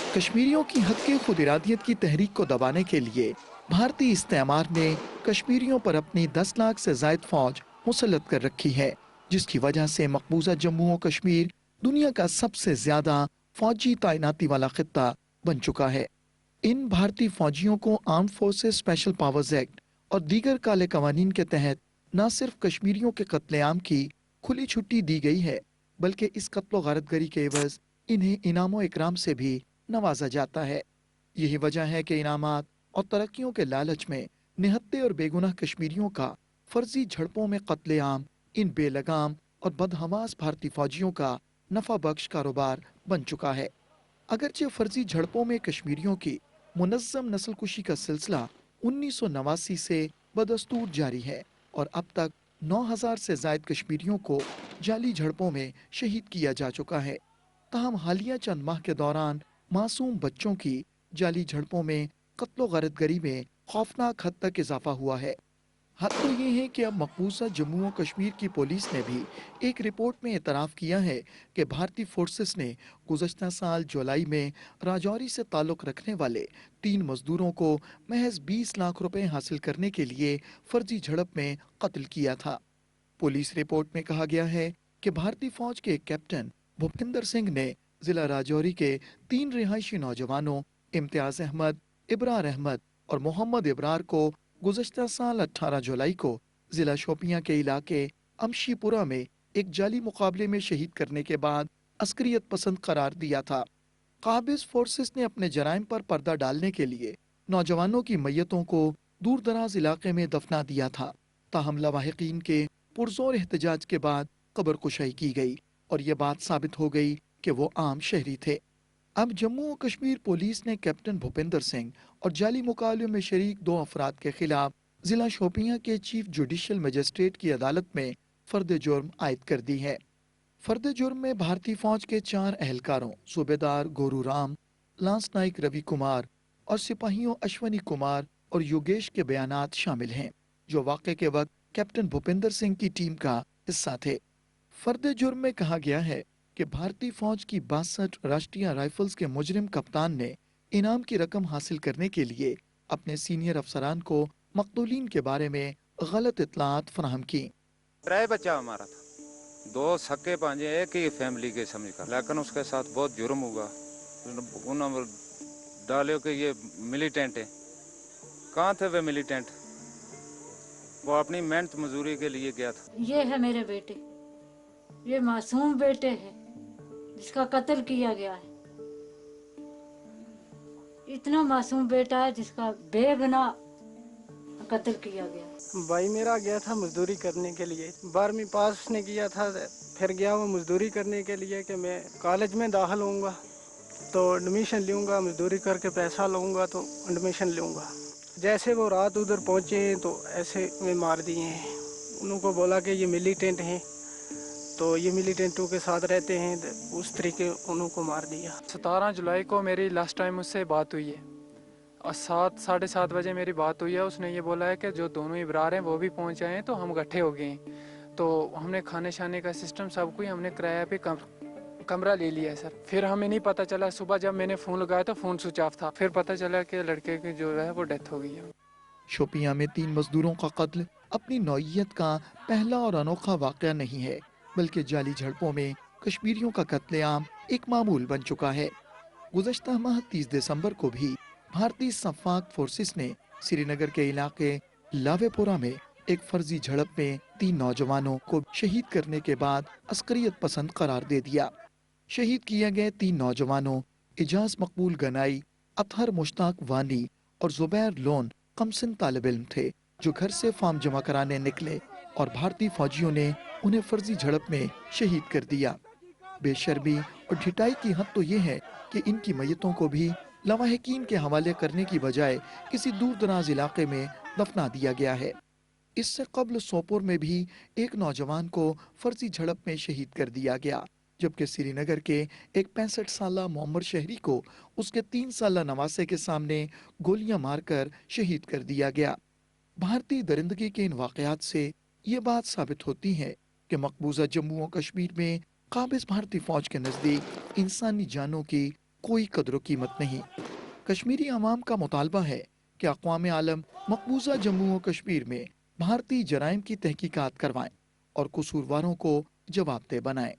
कश्मीरियों की हक़ खुद इरादियत की तहरीक को दबाने के लिए भारतीय इस्तेमार ने कश्मीरियों पर अपनी 10 लाख से ज़ायद फौज मुसल्लत कर रखी है, जिसकी वजह से मकबूजा जम्मू और कश्मीर दुनिया का सबसे ज़्यादा फौजी तैनाती वाला खित्ता बन चुका है। इन भारतीय फौजियों को arm forces special powers act और दीगर काले कवानीन के तहत न सिर्फ कश्मीरियों के कत्लेआम की खुली छुट्टी दी गई है, बल्कि इस कत्लो गारतगरी के एवज इन्हें इनामो इकराम से भी नवाजा जाता है। यही वजह है कि इनामात और तरक्कियों के लालच में निहत्ते और बेगुनाह कश्मीरियों का फर्जी झड़पों में कत्लेआम इन बेलगाम और बदहवास भारतीय फौजियों का नफा बख्श कारोबार बन चुका है। अगरचे फर्जी झड़पों में कश्मीरियों की मुनज़्ज़म नस्लकुशी का सिलसिला 1989 से बदस्तूर जारी है और अब तक 9,000 से ज़ायद कश्मीरियों को जाली झड़पों में शहीद किया जा चुका है। ताहम हालिया चंद माह के दौरान मासूम बच्चों की जाली झड़पों में कत्लो गारतगरी में खौफनाक हद तक इजाफा हुआ है। हद तो ये है कि अब मकबूजा जम्मू और कश्मीर की पुलिस ने भी एक रिपोर्ट में एतराफ़ किया है कि भारतीय फोर्सेस ने गुज़श्ता साल जुलाई में राजौरी से ताल्लुक़ रखने वाले 3 मजदूरों को महज 20 लाख रुपए हासिल करने के लिए फर्जी झड़प में कत्ल किया था। पुलिस रिपोर्ट में कहा गया है कि भारतीय फौज के एक कैप्टन भूपिंदर सिंह ने जिला राजौरी के 3 रिहायशी नौजवानों इम्तियाज अहमद, इब्रार अहमद और मोहम्मद इब्रार को गुज़श्ता साल 18 जुलाई को जिला शोपियां के इलाके अमशीपुरा में एक जाली मुकाबले में शहीद करने के बाद अस्करियत पसंद करार दिया था। काबिज फोर्सेस ने अपने जराइम पर पर्दा डालने के लिए नौजवानों की मैयतों को दूर दराज इलाके में दफना दिया था। ताहम लवाहिकीन के पुरजोर एहतजाज के बाद कब्र कुशाई की गई और ये बात साबित हो गई कि वो आम शहरी थे। अब जम्मू और कश्मीर पुलिस ने कैप्टन भूपिंदर सिंह और जाली मुकाबले में शरीक 2 अफराद के खिलाफ जिला शोपियां के चीफ जुडिशियल मजिस्ट्रेट की अदालत में फर्द जुर्म आयद कर दी है। फर्द जुर्म में भारतीय फौज के 4 एहलकारों सूबेदार गोरू राम, लांस नाइक रवि कुमार और सिपाहियों अश्वनी कुमार और योगेश के बयानात शामिल हैं, जो वाक़े के वक्त कैप्टन भूपिंदर सिंह की टीम का हिस्सा थे। फर्द जुर्म में कहा गया है कि भारतीय फौज की 62 राष्ट्रीय राइफल्स के मुजरिम कप्तान ने इनाम की रकम हासिल करने के लिए अपने सीनियर अफसरान को मकतूलीन के बारे में गलत इत्तलात फराहम की। राय बच्चा हमारा था, 2 सके पांजे एक ही फैमिली के समझ कर, लेकिन उसके साथ बहुत जुर्म हुआ। उन्होंने डाले कि ये मिलिटेंट है। कहाँ थे वे मिलिटेंट? वो अपनी मेहनत मजदूरी के लिए गया था। ये है मेरे बेटे, ये मासूम बेटे हैं जिसका कत्ल किया गया है। इतना मासूम बेटा है जिसका बेगुनाह कत्ल किया गया। भाई मेरा गया था मजदूरी करने के लिए, 12वीं पास उसने किया था, फिर गया वो मजदूरी करने के लिए कि मैं कॉलेज में दाखिल होऊंगा तो एडमिशन लूँगा, मजदूरी करके पैसा लूँगा तो एडमिशन लूँगा। जैसे वो रात उधर पहुँचे तो ऐसे में मार दिए हैं। उनको बोला कि ये मिलिटेंट हैं, तो ये मिलिटेंटों के साथ रहते हैं, उस तरीके उनको मार दिया। 17 जुलाई को मेरी लास्ट टाइम उससे बात हुई है और 7-7:30 बजे मेरी बात हुई है। उसने ये बोला है कि जो दोनों इब्रार हैं वो भी पहुंच आए हैं, तो हम इकट्ठे हो गए हैं। तो हमने खाने शाने का सिस्टम सब कुछ हमने किराया पे कमरा ले लिया है सर। फिर हमें नहीं पता चला, सुबह जब मैंने फ़ोन लगाया तो फ़ोन स्विच ऑफ था। फिर पता चला कि लड़के की जो है वो डेथ हो गई है। शोपियां में 3 मजदूरों का कत्ल अपनी नौइयत का पहला और अनोखा वाक़या नहीं है, बल्कि जाली झड़पों में कश्मीरियों का कत्लेआम एक मामूल बन चुका है। गुज़श्ता माह 30 दिसंबर को भी भारतीय सफ़ाक फोर्सेस ने श्रीनगर के इलाके लावेपुरा में एक फर्जी झड़प में 3 नौजवानों को शहीद करने के बाद अस्करियत पसंद करार दे दिया। शहीद किए गए 3 नौजवानों इजाज मकबूल गनाई, अतहर मुश्ताक वानी और जुबैर लोन कमसिन तालिब इल्म थे, जो घर से फॉर्म जमा कराने निकले और भारतीय फौजियों ने उन्हें फर्जी झड़प में शहीद कर दिया। बेशर्मी और ढिठाई की हद तो ये है कि इनकी मैयतों को भी लवाहिकीन के हवाले करने की बजाय किसी दूर दराज इलाके में दफना दिया गया है। इससे कबल सोपोर में भी एक नौजवान को फर्जी झड़प में शहीद कर दिया गया, जबकि श्रीनगर के एक 65 साला मोहम्मद शहरी को उसके 3 साला नवासे के सामने गोलियां मारकर शहीद कर दिया गया। भारतीय दरिंदगी के इन वाकयात से ये बात साबित होती है कि मकबूजा जम्मू और कश्मीर में काबिज भारतीय फौज के नज़दीक इंसानी जानों की कोई कदर कीमत नहीं। कश्मीरी अवाम का मुतालबा है कि अक़वाम आलम मकबूजा जम्मू और कश्मीर में भारतीय जराइम की तहकीकात करवाएं और कसूरवारों को जवाबदेह बनाएं।